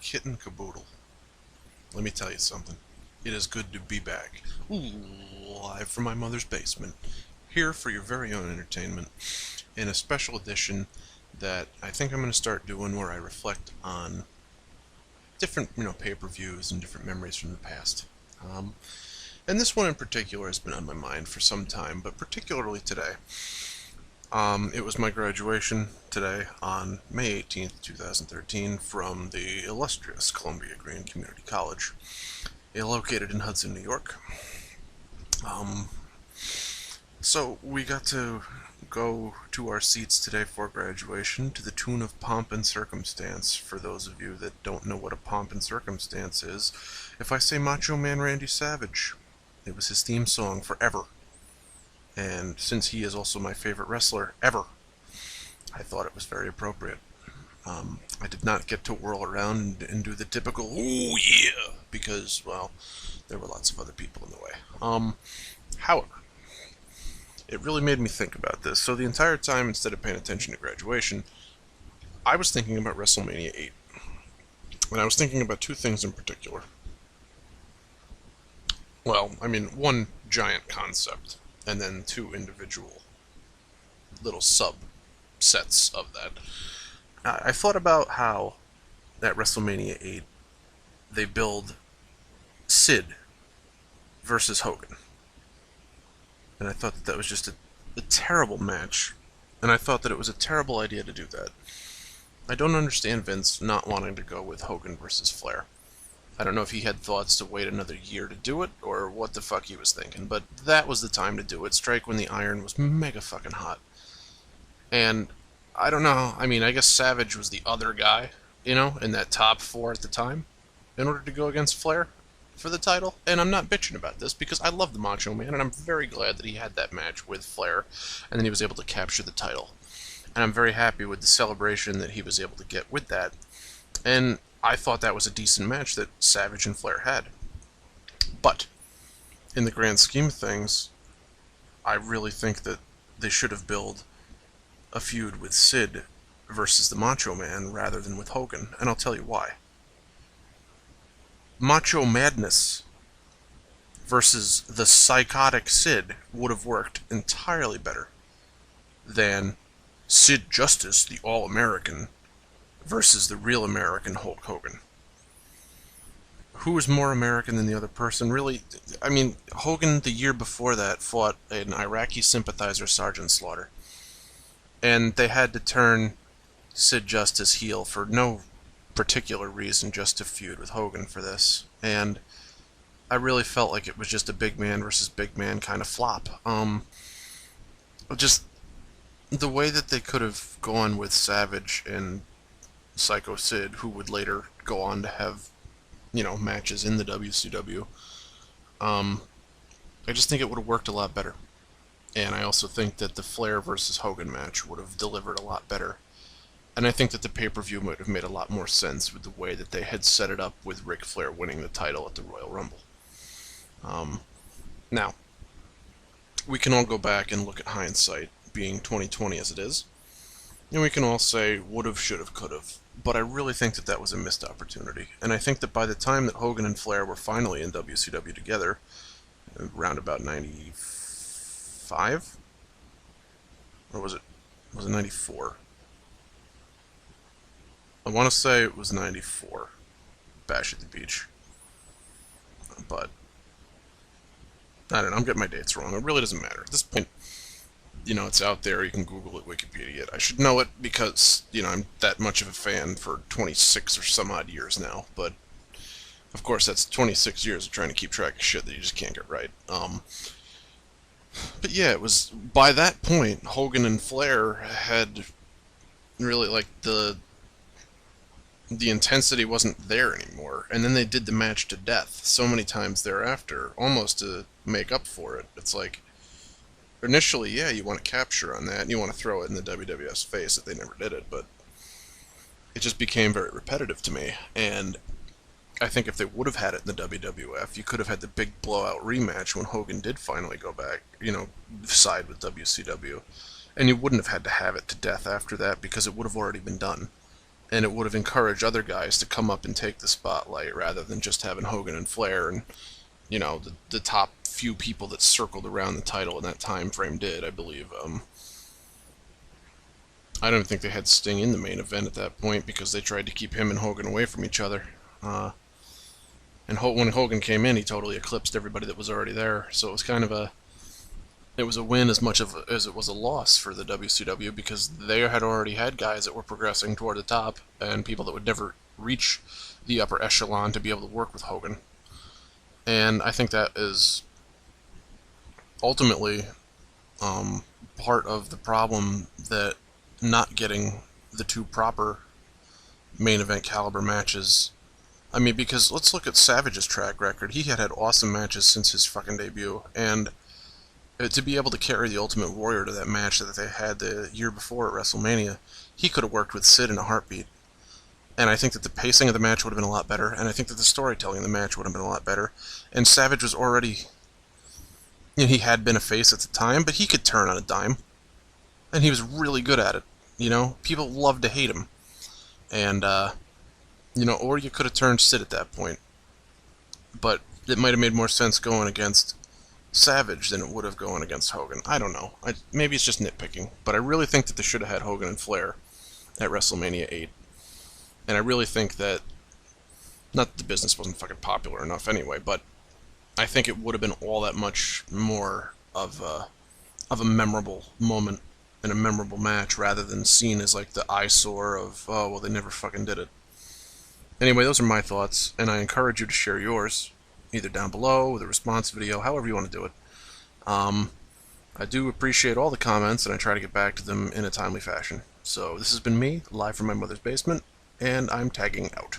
Kit and caboodle. Let me tell you something. It is good to be back. Live from my mother's basement. Here for your very own entertainment. In a special edition that I think I'm going to start doing where I reflect on different, pay-per-views and different memories from the past. And this one in particular has been on my mind for some time, but particularly today. It was my graduation today on May 18th, 2013 from the illustrious Columbia Green Community College, located in Hudson, New York. So we got to go to our seats today for graduation to the tune of Pomp and Circumstance. For those of you that don't know what a Pomp and Circumstance is, if I say Macho Man Randy Savage, it was his theme song forever. And since he is also my favorite wrestler ever, I thought it was very appropriate. I did not get to whirl around and do the typical, "ooh yeah," because, well, there were lots of other people in the way. However, it really made me think about this. So the entire time, instead of paying attention to graduation, I was thinking about Wrestlemania 8. And I was thinking about two things in particular. Well, one giant concept, and then two individual little subsets of that. I thought about how at WrestleMania 8 they build Sid versus Hogan. And I thought that was just a terrible match. And I thought that it was a terrible idea to do that. I don't understand Vince not wanting to go with Hogan versus Flair. I don't know if he had thoughts to wait another year to do it, or what the fuck he was thinking, but that was the time to do it. Strike when the iron was mega fucking hot. And I don't know, I guess Savage was the other guy, in that top four at the time, in order to go against Flair for the title. And I'm not bitching about this, because I love the Macho Man, and I'm very glad that he had that match with Flair, and then he was able to capture the title. And I'm very happy with the celebration that he was able to get with that. And I thought that was a decent match that Savage and Flair had. But, in the grand scheme of things, I really think that they should have built a feud with Sid versus the Macho Man rather than with Hogan, and I'll tell you why. Macho Madness versus the psychotic Sid would have worked entirely better than Sid Justice, the All-American, versus the real American Hulk Hogan. Who was more American than the other person? Really, Hogan the year before that fought an Iraqi sympathizer, Sergeant Slaughter. And they had to turn Sid Justice heel for no particular reason, just to feud with Hogan for this. And I really felt like it was just a big man versus big man kind of flop. Just the way that they could have gone with Savage and Psycho Sid, who would later go on to have, matches in the WCW. I just think it would have worked a lot better. And I also think that the Flair versus Hogan match would have delivered a lot better. And I think that the pay-per-view might have made a lot more sense with the way that they had set it up with Ric Flair winning the title at the Royal Rumble. Now, we can all go back and look at hindsight, being 2020 as it is, and we can all say would've, should've, could've, but I really think that that was a missed opportunity. And I think that by the time that Hogan and Flair were finally in WCW together, around about 95? Or was it 94? I want to say it was 94. Bash at the Beach. But I don't know, I'm getting my dates wrong. It really doesn't matter. At this point, it's out there. You can Google it, Wikipedia it. I should know it because, I'm that much of a fan for 26 or some odd years now. But, of course, that's 26 years of trying to keep track of shit that you just can't get right. But yeah, it was, by that point, Hogan and Flair had really, the intensity wasn't there anymore. And then they did the match to death so many times thereafter, almost to make up for it. It's like, initially, yeah, you want to capture on that, and you want to throw it in the WWF's face that they never did it, but it just became very repetitive to me. And I think if they would have had it in the WWF, you could have had the big blowout rematch when Hogan did finally go back, side with WCW. And you wouldn't have had to have it to death after that, because it would have already been done. and it would have encouraged other guys to come up and take the spotlight rather than just having Hogan and Flair and, you know, the top few people that circled around the title in that time frame did, I believe. I don't think they had Sting in the main event at that point because they tried to keep him and Hogan away from each other. And when Hogan came in, he totally eclipsed everybody that was already there. So it was kind of it was a win as much as it was a loss for the WCW because they had already had guys that were progressing toward the top and people that would never reach the upper echelon to be able to work with Hogan. And I think that is ultimately part of the problem that not getting the two proper main event caliber matches. I mean, because let's look at Savage's track record. He had awesome matches since his fucking debut, and to be able to carry the Ultimate Warrior to that match that they had the year before at WrestleMania, he could have worked with Sid in a heartbeat. And I think that the pacing of the match would have been a lot better, and I think that the storytelling of the match would have been a lot better. And Savage was already, you know, he had been a face at the time, but he could turn on a dime. And he was really good at it. You know, people loved to hate him. And, you know, or you could have turned Sid at that point. But it might have made more sense going against Savage than it would have going against Hogan. I don't know. Maybe it's just nitpicking. But I really think that they should have had Hogan and Flair at WrestleMania 8. And I really think that, not that the business wasn't fucking popular enough anyway, but I think it would have been all that much more of a memorable moment and a memorable match rather than seen as like the eyesore of, oh, well, they never fucking did it. Anyway, those are my thoughts, and I encourage you to share yours, either down below, with a response video, however you want to do it. I do appreciate all the comments, and I try to get back to them in a timely fashion. So this has been me, live from my mother's basement, and I'm tagging out.